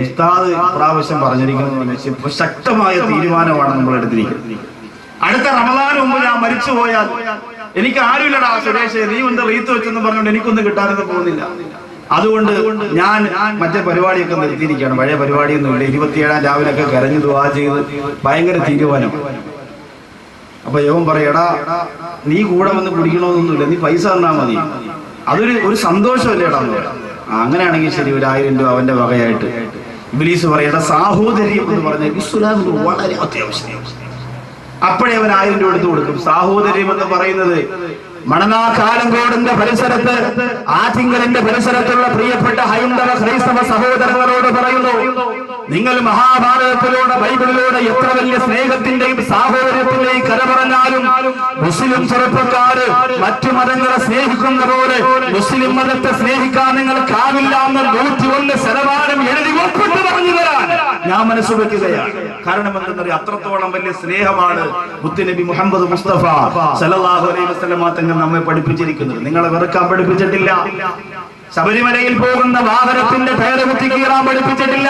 ഉസ്താദ് പ്രാവശ്യം പറഞ്ഞിരിക്കുന്നത് ശക്തമായ തീരുമാനമാണ് നമ്മൾ എടുത്തിരിക്കുന്നത്. അടുത്ത റമദാന് മുമ്പ് ഞാൻ മരിച്ചു പോയാൽ എനിക്ക് ആരുമില്ലടാ സുരേഷ്, നീ ഒന്ന് റീത്ത് വെച്ചെന്ന് പറഞ്ഞുകൊണ്ട് എനിക്കൊന്നും കിട്ടാനൊന്നും പോകുന്നില്ല. അതുകൊണ്ട് ഞാൻ മറ്റേ പരിപാടിയൊക്കെ നിർത്തിയിരിക്കുകയാണ്. പഴയ പരിപാടിയൊന്നുമില്ല. 27 രാവിലെയൊക്കെ കരഞ്ഞു ദുആ ചെയ്ത് ഭയങ്കര തീരുമാനം. അപ്പൊ യവൻ പറയടാ, നീ കൂടെ വന്ന് കുടിക്കണമെന്നൊന്നുമില്ല, നീ പൈസ തന്നാ മതി, അതൊരു സന്തോഷമല്ലേടാ. അങ്ങനെയാണെങ്കിൽ ശരി, 1000 രൂപ അവന്റെ വകയായിട്ട്. ഇബ്ലീസ് പറയടാ, സാഹോദര്യം എന്ന് പറഞ്ഞാൽ ഇസ്ലാമിൽ വളരെ അത്യാവശ്യം. അപ്പോഴേ അവൻ 1000 രൂപ എടുത്തു കൊടുക്കും. സാഹോദര്യം എന്ന് പറയുന്നത് മണനാക്കാലങ്കോടിന്റെ പരിസരത്ത്, ആറ്റിങ്കലിന്റെ പരിസരത്തുള്ള പ്രിയപ്പെട്ട ഹൈന്ദവ ക്രൈസ്തവ സഹോദരങ്ങളോട് പറയുന്നു, നിങ്ങൾ മഹാഭാരതത്തിലൂടെ ബൈബിളിലൂടെ എത്ര വലിയ സ്നേഹത്തിന്റെയും സാഹോദര്യത്തിന്റെയും കര പറഞ്ഞാലും മുസ്ലിം ചെറുപ്പക്കാര് മറ്റു മതങ്ങളെ സ്നേഹിക്കുന്ന പോലെ മുസ്ലിം മതത്തെ സ്നേഹിക്കാൻ നിങ്ങൾക്കാവില്ല എന്ന് 101% എഴുതി ഒപ്പിട്ട് പറഞ്ഞു തരാൻ ഞാൻ മനസ്സ് വെക്കുകയാണ്. കാരണം എന്തെന്നറിയാം, അത്രത്തോളം വലിയ സ്നേഹമാണ് മുത്തുനബി മുഹമ്മദ് മുസ്തഫ സല്ലല്ലാഹു അലൈഹി വസല്ലം തങ്ങൾ നമ്മെ പഠിപ്പിച്ചിരിക്കുന്നത്. നിങ്ങളെ വെറുക്കാൻ പഠിപ്പിച്ചിട്ടില്ല. ശബരിമലയിൽ പോകുന്ന വാഹനത്തിന്റെ ടയർ കുത്തി കീറാൻ പഠിപ്പിച്ചിട്ടില്ല.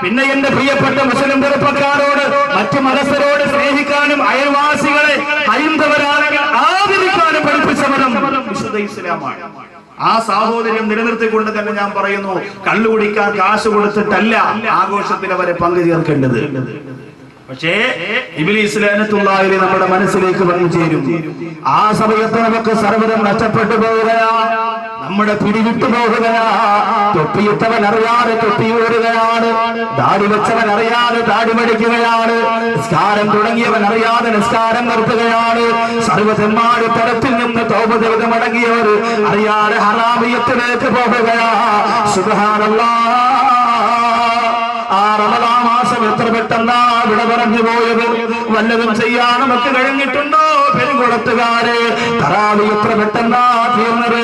പിന്നെ എന്റെ പ്രിയപ്പെട്ട മുസ്ലിം ചെറുപ്പക്കാരോട് മറ്റു മതസ്ഥരോട് സ്നേഹിക്കാനും അയൽവാസികളെ ഹൈന്ദവരാണെങ്കിൽ ആദരിക്കാനും പഠിപ്പിച്ച മതം വിശുദ്ധ ഇസ്ലാമാണ്. ആ സാഹോദര്യം നിലനിർത്തിക്കൊണ്ട് തന്നെ ഞാൻ പറയുന്നു, കള്ളുകുടിക്കാൻ കാശ് കൊടുത്തിട്ടല്ല ആഘോഷത്തിൽ അവരെ പങ്കു ചേർക്കേണ്ടത്. പക്ഷേ ഇബ്ലീസ് ലഅനത്തുല്ലാഹി നമ്മുടെ മനസ്സിലേക്ക് വന്നു ചേരും. ആ സമയത്ത് നമുക്ക് സർവ്വതും നഷ്ടപ്പെട്ടു പോവുകയാ, നമ്മുടെ പിടിവിട്ടു പോകുകയാ. തൊപ്പിയിട്ടവൻ അറിയാതെ തൊപ്പിയൂരുകയാണ്, ദാടി വെച്ചവൻ അറിയാതെ ദാടി മടിക്കുകയാണ്, നിസ്കാരം തുടങ്ങിയവൻ അറിയാതെ നിസ്കാരം നിർത്തുകയാണ്. സർവ്വതന്മാരുടെ തരത്തിൽ നിന്ന് തൗബ ചെയ്ത് മടങ്ങിയവർ അറിയാതെ ഹറാമിയത്തിലേക്ക് പോകുകയാ. സുബ്ഹാനല്ലാഹ്. ആ റമദാൻ മാസം എത്ര പെട്ടെന്നാ വിട പറഞ്ഞു പോയത്. വല്ലതും ചെയ്യാൻ നമുക്ക് കഴിഞ്ഞിട്ടുണ്ടോ? പെരുങ്കുളത്തുകാരെ, തറാവി എത്ര പെട്ടെന്നാ തീർന്നത്,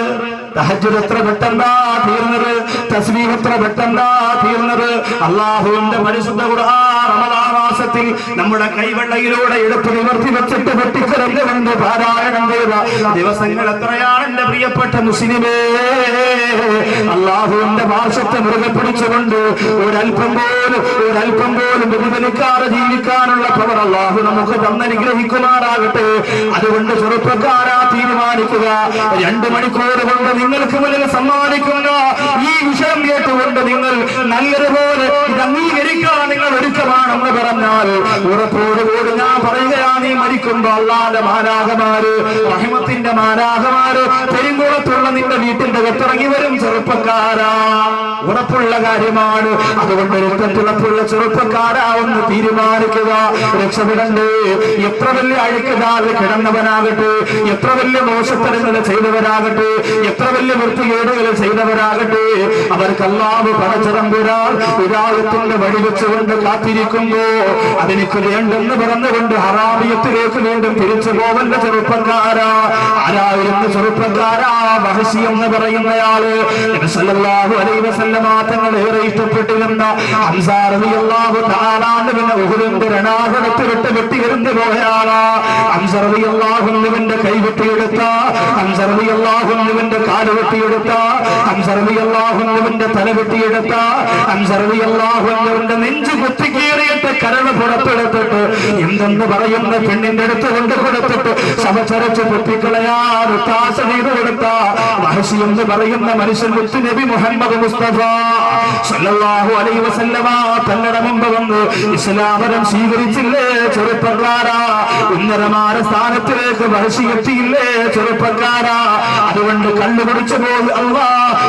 തഹജ്ജുദ് എത്ര പെട്ടെന്നാ തീർന്നത്, തസ്ബീഹ് എത്ര പെട്ടെന്നാ തീർന്നത്. അല്ലാഹുവിന്റെ പരിശുദ്ധ ഖുർആൻ റമദാൻ മാസത്തിൽ നമ്മുടെ കൈവെള്ളയിലൂടെ എടുത്ത് നിവർത്തി വെച്ചിട്ട് വെട്ടിക്കരഞ്ഞുകൊണ്ട് പാരായണം ചെയ്ത ദിവസങ്ങൾ എത്രയാണ് എന്റെ പ്രിയപ്പെട്ട മുസ്ലിമേ. അല്ലാഹുവിന്റെ ഭാഷത്തെ മുറുകെ പിടിച്ചുകൊണ്ട് ഒരൽപ്പം പോലും വ്യതിചലിക്കാതെ ജീവിക്കാനുള്ള പവർ അല്ലാഹു നമുക്ക് തന്നനുഗ്രഹിക്കുമാറാകട്ടെ. അതുകൊണ്ട് ചെറുപ്പക്കാരാ തീരുമാനിക്കുക, 2 മണിക്കൂർ കൊണ്ട് നിങ്ങൾക്ക് മുന്നിൽ സമ്മാനിക്കുന്ന ഈ വിഷയം കേട്ടുകൊണ്ട് നിങ്ങൾ നല്ലതുപോലെ ഇത് അംഗീകരിക്കാൻ നിങ്ങൾ ഒരുക്കമാണെന്ന് പറഞ്ഞാൽ ഉറപ്പോടുകൂടി ഞാൻ പറയുകയാണ്, നീ മരിക്കുമ്പോ അല്ലാഹുവിന്റെ മാലാഖമാര്, റഹ്മത്തിന്റെ മാലാഖമാര് പെരുങ്കുളത്തുള്ള നിന്റെ വീട്ടിന്റെ അകത്തിറങ്ങി വരും. ചെറുപ്പക്കാരാ, ഉറപ്പുള്ള കാര്യമാണ്. അതുകൊണ്ട് രക്തത്തിളപ്പുള്ള ചെറുപ്പക്കാരാ, ഒന്ന് തീരുമാനിക്കുക, രക്ഷപ്പെടണ്ടേ. എത്ര വലിയ അഴുക്കുകാൽ കിടന്നവനാകട്ടെ, എത്ര വലിയ മോശത്തരങ്ങൾ ചെയ്തവരാകട്ടെ, എത്ര വലിയ വൃത്തികേടുകൾ ചെയ്തവരാകട്ടെ, അവർക്ക് അല്ലാഹു പടച്ചതമ്പുരാൻ വിരായത്തിന്റെ വഴി വെച്ചുകൊണ്ട് കാത്തിരിക്കുമ്പോ അതെനിക്ക് വേണ്ടെന്ന് പറഞ്ഞുകൊണ്ട് ഹറാമിയത്തിലേക്ക് വീണ്ടും തിരിച്ചു പോവല്ല ചെറുപ്പക്കാരാ. ആരായിരുന്നു ചെറുപ്പക്കാരാ? വഹശി എന്ന് പറയുന്നയാള് നബി സല്ലല്ലാഹു അലൈഹി വസല്ലം തങ്ങൾ ഏറെ ഇഷ്ടപ്പെട്ടിരുന്ന ഹംസ റളിയല്ലാഹു തആല അൻഹുവിനെ ഉഹുദിന്റെ രണാകുലത്ത് വിട്ട് വെട്ടിയെറിഞ്ഞു പോയയാളാ. ഹംസ റളിയല്ലാഹു അൻഹുവിന്റെ കൈ വെട്ടിയെടുത്ത, ഹംസ റളിയല്ലാഹു അൻഹുവിന്റെ കാല് വെട്ടിയെടുത്ത, ഹംസ റളിയല്ലാഹു അൻഹുവിന്റെ തല വെട്ടിയെടുത്ത, ഹംസ റളിയല്ലാഹു അൻഹുവിന്റെ നെഞ്ചു കുത്തിക്കീറിയിട്ട് കരള് പുറത്തെടുത്തിട്ട് എന്തെന്ന് പറയുന്ന പെണ്ണിന്റെ അടുത്ത് കൊണ്ട് കൊടുത്തിട്ട് ശവച്ചരച്ച് പൊട്ടിക്കളയാൻ ഒത്താശ ചെയ്തു കൊടുത്ത വഹശി എന്ന് പറയുന്ന മനുഷ്യൻ മുത്തുനബി മുഹമ്മദ് മുസ്തഫ സല്ലല്ലാഹു അലൈഹി വസല്ലമ തങ്ങളുടെ മുമ്പ് വന്ന് ഇസ്ലാമരം സ്വീകരിച്ചില്ലേ ചെറുപ്പക്കാരാ? ഉന്നതമായ സ്ഥാനത്തിലേക്ക് വഹശി എത്തിയില്ലേ ചെറുപ്പക്കാരാ? അതുകൊണ്ട് കണ്ണു കുടിച്ചു പോയി അല്ലാ,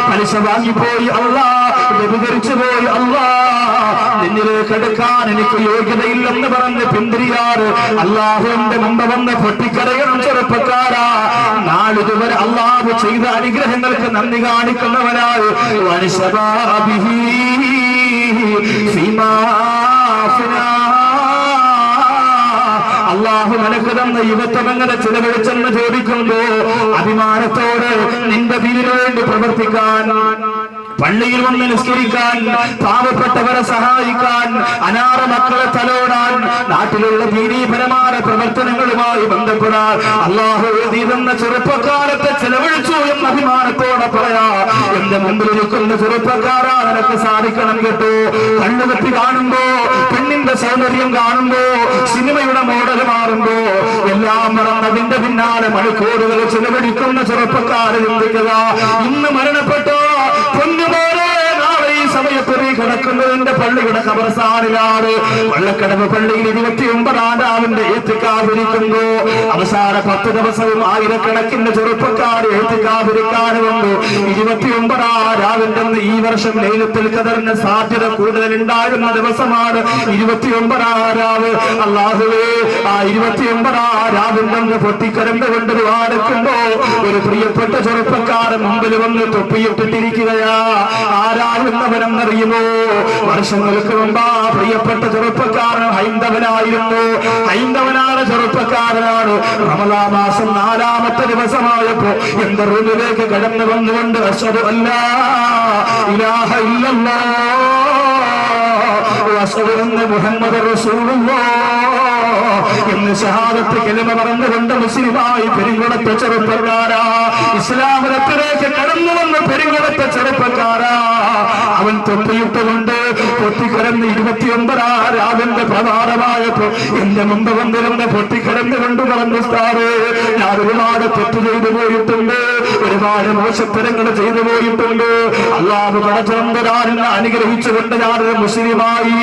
പലിശ വാങ്ങിപ്പോയി അല്ലാ, വ്യഭിചരിച്ചു പോയി അല്ലാ, നിന്നിലേക്ക് എടുക്കാൻ എനിക്ക് യോഗ്യതയില്ലെന്ന് പറഞ്ഞ് പിന്തിരിയാറ് അല്ലാഹുവിന്റെ മുമ്പ് വന്ന് പൊട്ടിക്കരയണം ചെറുപ്പക്കാരാ. നാളിതുവരെ അല്ലാഹു ചെയ്ത അനുഗ്രഹങ്ങൾക്ക് നന്ദി കാണിക്കുന്നവരായി വനിശബാബിഹി ഫീമാ ഫിനാ. അല്ലാഹു നിനക്ക് തന്ന യുവത്വങ്ങളെ ചിലവഴിച്ചെന്ന് ചോദിക്കുമ്പോ അഭിമാനത്തോടെ നിന്റെ ദീനിനു വേണ്ടി പ്രവർത്തിക്കാൻ, പള്ളിയിൽ വന്ന് നിസ്കരിക്കാൻ, പാവപ്പെട്ടവരെ സഹായിക്കാൻ, അനാഥ മക്കളെ തലോടാൻ, നാട്ടിലുള്ള ദീനീപരമായ പ്രവർത്തനങ്ങളുമായി അമലുകളുമായി ബന്ധപ്പെടാൻ അള്ളാഹു എഴുതിയിരുന്ന ചെറുപ്പക്കാലത്തെ ചെലവഴിച്ചു എന്ന അഭിമാനത്തോടെ പറയാ. എന്റെ മുമ്പിൽ നിൽക്കുന്ന ചെറുപ്പക്കാരാ, നിനക്ക് സാധിക്കണം കേട്ടോ. കണ്ണുകെട്ടി കാണുമ്പോ, പെണ്ണിന്റെ സൗന്ദര്യം കാണുമ്പോ, സിനിമയുടെ മോഡൽ മാറുമ്പോ എല്ലാം മറന്നതിന്റെ പിന്നാലെ മണിക്കൂറുകൾ ചെലവഴിക്കുന്ന ചെറുപ്പക്കാരെ ചിന്തിക്കുക. ഇന്ന് മരണപ്പെട്ടോ പൊന്നുപോലെ നാളെ ഈ സമയത്ത് നീ കിടക്കുന്നതിന്റെ പള്ളിയുടെ ഖബർസ്ഥാനിലാണ്. വള്ളക്കടവ് പള്ളിയിൽ 29-ാം രാവിന്റെ ഏത്തിക്കാതിരിക്കുന്നു. അവസാന 10 ദിവസവും ആയിരക്കണക്കിന് ചെറുപ്പക്കാർ ഏത്തിക്കാതിരിക്കാനുണ്ട്. 29-ാം രാവിന്റെ ഈ വർഷം ലൈലത്തുൽ ഖദറിന് സാധ്യത കൂടുതലുണ്ടായിരുന്ന ദിവസമാണ് 29-ാം രാവ്. അല്ലാഹുവേ, ആ 29-ാം രാവിന്റെ പൊട്ടിക്കരണ്ട് കൊണ്ട് വാടുക്കുമ്പോ ഒരു പ്രിയപ്പെട്ട ചെറുപ്പക്കാരൻ മുമ്പിൽ വന്ന് തൊപ്പിയിട്ടിട്ടിരിക്കുകയാ. ആരാകുന്നവരെന്നറിയുമോ? വർഷങ്ങൾക്ക് മുമ്പ് പ്രിയപ്പെട്ട ചെറുപ്പക്കാരൻ ഹൈന്ദവനായിരുന്നു. ഹൈന്ദവനായ ചെറുപ്പക്കാരനാണ്. റമളാൻ മാസം 4-ാമത്തെ ദിവസമായപ്പോ എന്റെ റൂമിലേക്ക് കടന്നു വന്നുകൊണ്ട് അശ്ഹദു അല്ലാ ഇലാഹ ഇല്ലല്ലാഹ് വഅശ്ഹദു അന്ന മുഹമ്മദ റസൂലുള്ളാഹ് എന്ന് ഷഹാദത്ത് കലിമ പറഞ്ഞുകൊണ്ട് മുസ്ലിമായി പെരുങ്കുളത്തെ ചെറുപ്പക്കാരാ, ഇസ്ലാമിലേക്ക് കടന്നു വന്ന പെരുങ്കുളത്തെ ചെറുപ്പക്കാരാ, അവൻ തൊപ്പിയിട്ടുകൊണ്ട് പൊട്ടിക്കിടന്ന് 29-ാം രാവിന്റെ പ്രഭാതമായപ്പോ എന്റെ മുമ്പ് വന്നിരുന്ന് പൊട്ടിക്കിടന്നുകൊണ്ട് പറഞ്ഞു, സ്ഥാറ്, ഞാൻ ഒരുപാട് തെറ്റ് ചെയ്തു പോയിട്ടുണ്ട്, ഒരുപാട് മോശത്തരങ്ങൾ ചെയ്തു പോയിട്ടുണ്ട്. അല്ലാഹു പടച്ചതമ്പുരാനെ അനുഗ്രഹിച്ചുകൊണ്ട് ഞാനൊരു മുസ്ലിമായി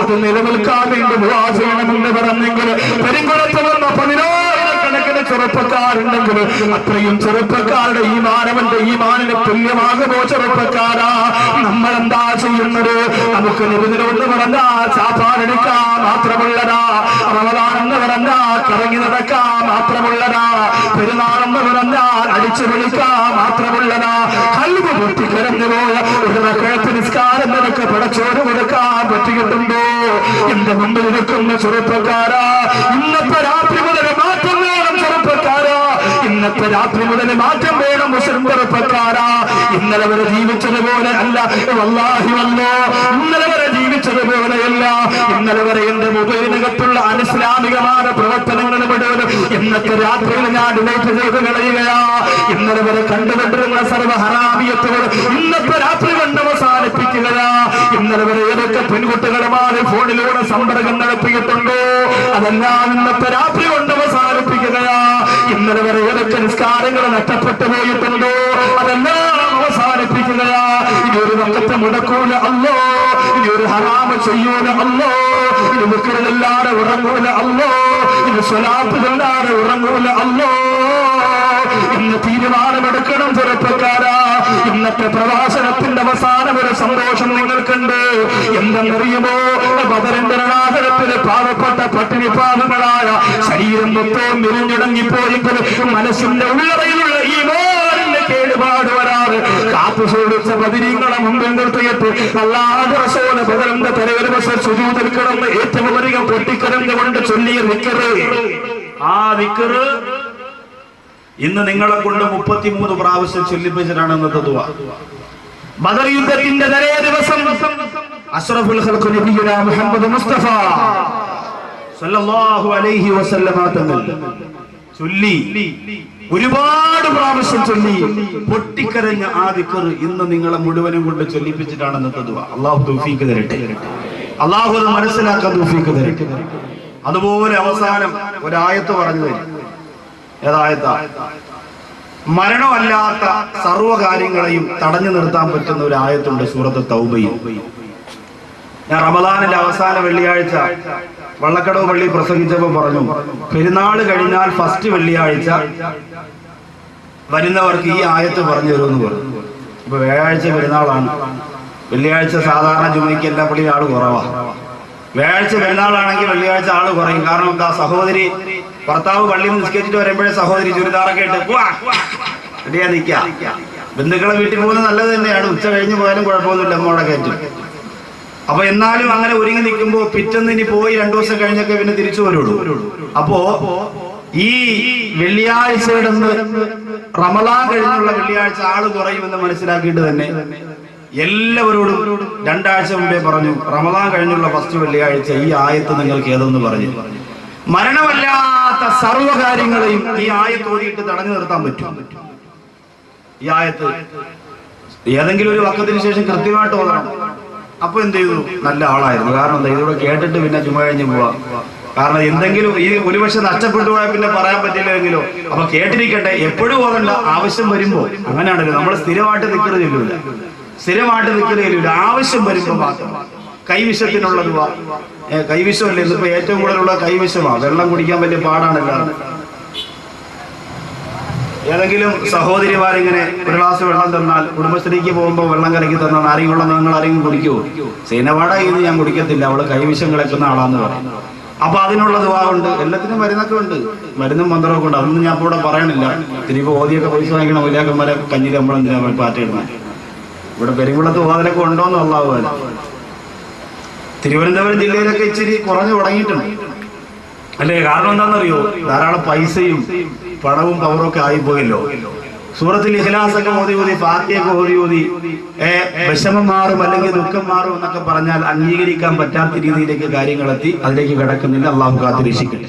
അത് നിലനിൽക്കാൻ വേണ്ടി ദുആ ചെയ്യണമെന്ന് പറഞ്ഞെങ്കിൽ പെരുങ്കുളത്ത് വന്ന 10,000-കണക്കിന് ചെറുപ്പക്കാരുണ്ടെങ്കിൽ അത്രയും ചെറുപ്പക്കാരുടെ ഈമാനവന്റെ ഈമാനിന് തുല്യമാകുമോ ചെറുപ്പക്കാരാ? നമ്മൾ എന്താ ചെയ്യുന്നത്? നമുക്ക് നിബിധനമെന്ന് പറഞ്ഞാൽ ചാപ്പാടെടുക്കാൻ മാത്രമുള്ളതാ, റമളാൻ എന്ന് പറഞ്ഞാൽ കറങ്ങി നടക്കാൻ മാത്രമുള്ളതാ, പെരുന്നാളെന്ന് പറഞ്ഞാൽ അടിച്ചു വിളിക്കാൻ മാത്രമുള്ളതാ. കൽബ് പൊട്ടിക്കരഞ്ഞു പോയ ഒരു റക്അത്ത് നിസ്കാരം നിനക്ക് പടച്ചോറ് കൊടുക്കാൻ പറ്റിയിട്ടുണ്ടോ? എന്റെ മുമ്പിൽ നിൽക്കുന്ന ചെറുപ്പക്കാരാ, ഇന്നത്തെ രാത്രി മുതൽ മാറ്റം വേണം ചെറുപ്പക്കാരാ, ഇന്നത്തെ രാത്രി മുതൽ മാറ്റം വേണം മുസ്ലിം ചെറുപ്പക്കാരാ. ഇന്നലെ വരെ ജീവിച്ചതുപോലെ അല്ല, വല്ലാഹി വല്ലോ, ഇന്നലെ വരെ ജീവിച്ചതുപോലെയല്ല. ഇന്നലെ വരെ എന്റെ മൊബൈലിനകത്തുള്ള അനിസ്ലാമികമായ പ്രവർത്തനങ്ങൾ വിടുന്നത് ഇന്നത്തെ രാത്രിയിൽ ഞാൻ ഡിലീറ്റ് ചെയ്ത് കളയുകയാ. ഇന്നലെ വരെ കണ്ടുകൊണ്ടിരുന്ന സർവ്വ ഹറാമിയത്തുകൾ ഇന്നത്തെ രാത്രി കണ്ട് അവസാനിപ്പിക്കുകയാ. ഇന്നലെ വരെ ഏതൊക്കെ പെൺകുട്ടികളുമായി ഫോണിലൂടെ സമ്പർക്കം നടത്തിയിട്ടുണ്ടോ അതെല്ലാം ഇന്നത്തെ രാത്രി കൊണ്ട് അവസാനിപ്പിക്കുകയാ. ഇന്നലെ വരെ ഏതൊക്കെ നിസ്കാരങ്ങൾ നഷ്ടപ്പെട്ടു പോയിട്ടുണ്ടോ അതെല്ലാം അവസാനിപ്പിക്കുകയാ. ഇനി ഒരു വക്കത്തെ മുടക്കൂല അല്ലോ, ഇനി ഒരു ഹറാമ് ചെയ്യൂല അല്ലോ, ഇനി മുക്കളില്ലാതെ ഉറങ്ങൂല അല്ലോ, ഇനി സ്വലാത്തുകളില്ലാതെ ഉറങ്ങൂല അല്ലോ. ഇന്ന് തീരുമാനമെടുക്കണം ചെറുപ്പക്കാരാ. ഇന്നത്തെ പ്രവാസനത്തിന്റെ അവസാനം ഒരു സന്തോഷം നിങ്ങൾക്കുണ്ട്. എന്തെന്നറിയുമോ? ബദറിന്റെ രണാകരത്തില് പാവപ്പെട്ട പട്ടിണി പാവങ്ങളായ ശരീരം മൊത്തവും വിരിഞ്ഞുടങ്ങിപ്പോയെങ്കിലും മനസ്സിന്റെ ഉള്ളറയിലുള്ള ഈ മോറിന്റെ കേടുപാട് വരാറ് കാത്തു സൂക്ഷിച്ച ബദരീങ്ങളെ മുമ്പിൽ നിർത്തിയിട്ട് അല്ലാഹു റസൂൽ ബദറിന്റെ തലവര വശം സുജൂദിൽ കിടന്ന് ഏറ്റവും അധികം പൊട്ടിക്കരഞ്ഞുകൊണ്ട് ചൊല്ലിയ ദിക്റ്, ആ ദിക്റ് ഇന്ന് നിങ്ങളെ കൊണ്ട് 33 പ്രാവശ്യം ചൊല്ലിപ്പിച്ചിട്ടാണ് ഇന്നത്തെ ദുആ. ബദർ യുദ്ധത്തിന്റെ തലേ ദിവസം അഷ്റഫുൽ ഖൽഖ് നബിയുനാ മുഹമ്മദ് മുസ്തഫ സല്ലല്ലാഹു അലൈഹി വസല്ലമ തങ്ങൾ ചൊല്ലി, ഒരുപാട് പ്രാവശ്യം ചൊല്ലി പൊട്ടിക്കരഞ്ഞ ആ ദിക്ർ ഇന്ന് നിങ്ങളെ മുഴുവനും കൊണ്ട് ചൊല്ലിപ്പിച്ചിട്ടാണ് ഇന്നത്തെ ദുആ. അല്ലാഹു തൗഫീഖ് തരട്ടെ, അല്ലാഹു അത് മനസ്സിലാക്കാൻ തൗഫീഖ് തരട്ടെ. അതുപോലെ അവസാനം ഒരായത്ത് പറഞ്ഞു തരും. ഏതായത്താ? മരണമല്ലാത്ത സർവ്വകാര്യങ്ങളെയും തടഞ്ഞു നിർത്താൻ പറ്റുന്ന ഒരു ആയത്തുണ്ട് സൂറത്ത് തൗബയിൽ. ഞാൻ റമദാനിന്റെ അവസാന വെള്ളിയാഴ്ച വള്ളക്കടവ് പള്ളി പ്രസംഗിച്ചപ്പോൾ പറഞ്ഞു, പെരുന്നാള് കഴിഞ്ഞാൽ ഫസ്റ്റ് വെള്ളിയാഴ്ച വരുന്നവർക്ക് ഈ ആയത്ത് പറഞ്ഞു തരുമെന്ന് പറഞ്ഞു. ഇപ്പൊ വ്യാഴാഴ്ച പെരുന്നാളാണ്, വെള്ളിയാഴ്ച സാധാരണ ജുമയ്ക്ക് എല്ലാ പള്ളിയിൽ ആള് കുറവാ. വ്യാഴാഴ്ച പെരുന്നാളാണെങ്കിൽ വെള്ളിയാഴ്ച ആള് കുറയും. കാരണം എന്താ? സഹോദരി ഭർത്താവ് പള്ളിയിൽ നിസ്കരിച്ചിട്ട് വരുമ്പോഴേ സഹോദരി ചുരിദാറൊക്കെ ഇട്ട് റെഡിയാ നിൽക്കുക. ബന്ധുക്കളെ വീട്ടിൽ പോകുന്നത് നല്ലത് തന്നെയാണ്, ഉച്ച കഴിഞ്ഞ് പോയാലും കുഴപ്പമൊന്നുമില്ല, അമ്മോടെ കയറ്റും. അപ്പൊ എന്നാലും അങ്ങനെ ഒരുങ്ങി നിൽക്കുമ്പോ പിറ്റേന്ന് ഇനി പോയി 2 ദിവസം കഴിഞ്ഞൊക്കെ പിന്നെ തിരിച്ചു വരുള്ളൂ. അപ്പോ ഈ വെള്ളിയാഴ്ചയുടെ റമളാൻ കഴിഞ്ഞുള്ള വെള്ളിയാഴ്ച ആള് കുറയുമെന്ന് മനസ്സിലാക്കിയിട്ട് തന്നെ എല്ലാവരോടും 2 ആഴ്ച മുമ്പേ പറഞ്ഞു, റമളാൻ കഴിഞ്ഞുള്ള ഫസ്റ്റ് വെള്ളിയാഴ്ച ഈ ആയത്ത് നിങ്ങൾക്ക് ഏതെന്ന് പറഞ്ഞു. മരണമല്ലാത്ത സർവ്വകാര്യങ്ങളെയും ഈ ആയത്ത് ഓതിയിട്ട് തടഞ്ഞു നിർത്താൻ പറ്റും. ഈ ആയത്ത് ഏതെങ്കിലും ഒരു വക്കത്തിന് ശേഷം കൃത്യമായിട്ട് ഓതണം. അപ്പൊ എന്ത് ചെയ്തു? നല്ല ആളായിരുന്നു. കാരണം എന്താ? ഇതിലൂടെ കേട്ടിട്ട് പിന്നെ ചുമ കഴിഞ്ഞ് പോവാ. കാരണം എന്തെങ്കിലും ഈ ഒരു പക്ഷെ നഷ്ടപ്പെട്ടു പോയാൽ പിന്നെ പറയാൻ പറ്റില്ലെങ്കിലോ. അപ്പൊ കേട്ടിരിക്കട്ടെ, എപ്പോഴും ഓതണ്ട, ആവശ്യം വരുമ്പോ. അങ്ങനെയാണല്ലോ, നമ്മൾ സ്ഥിരമായിട്ട് നിൽക്കുന്നില്ല, ആവശ്യം വരുമ്പോ മാത്രം. കൈവിഷത്തിനുള്ളത് കൈവിഷമല്ലേ ഇന്നിപ്പോ ഏറ്റവും കൂടുതലുള്ള കൈവിഷമാണ്. വെള്ളം കുടിക്കാൻ വലിയ പാടാണല്ലോ. ഏതെങ്കിലും സഹോദരിമാരിങ്ങനെ ഒരു ഗ്ലാസ് വെള്ളം തന്നാൽ, കുടുംബശ്രീക്ക് പോകുമ്പോൾ വെള്ളം കലക്കി തന്നാൽ ആരെങ്കിലും ഉള്ള നിങ്ങൾ ആരെങ്കിലും കുടിക്കുമോ? സീനപാടായി ഞാൻ കുടിക്കത്തില്ല, അവള് കൈവിഷം കിടക്കുന്ന ആളാന്ന് പറയും. അപ്പൊ അതിനുള്ള ദുആവുണ്ട്, എല്ലാത്തിനും മരുന്നൊക്കെ ഉണ്ട്, മരുന്നും മന്ത്രമൊക്കെ ഉണ്ട്. അതൊന്നും ഞാൻ ഇവിടെ പറയണില്ല. തിരികെ ഓതിയൊക്കെ പൈസ വാങ്ങിക്കണം, വലിയാക്കന്മാരെ കഞ്ഞിൽ നമ്മളെന്തിനാ പാറ്റിടുന്നത്? ഇവിടെ പെരുങ്കുളത്ത് ഓതലൊക്കെ ഉണ്ടോന്ന് അള്ളാഹുവല്ല. തിരുവനന്തപുരം ജില്ലയിലൊക്കെ ഇച്ചിരി കുറഞ്ഞു തുടങ്ങിയിട്ടുണ്ട് അല്ലേ? കാരണം എന്താണെന്നറിയോ? ധാരാളം പൈസയും പണവും പവറും ഒക്കെ ആയിപ്പോയല്ലോ. സൂറത്തിൽ ഇഖ്ലാസൊക്കെ ഓതി ഫാത്തിഹയൊക്കെ ഓതി വിഷമം മാറും അല്ലെങ്കിൽ ദുഃഖം മാറും എന്നൊക്കെ പറഞ്ഞാൽ അംഗീകരിക്കാൻ പറ്റാത്ത രീതിയിലേക്ക് കാര്യങ്ങളെത്തി. അതിലേക്ക് കിടക്കുന്നില്ല. അള്ളാഹു കാത്തിരക്ഷിക്കട്ടെ.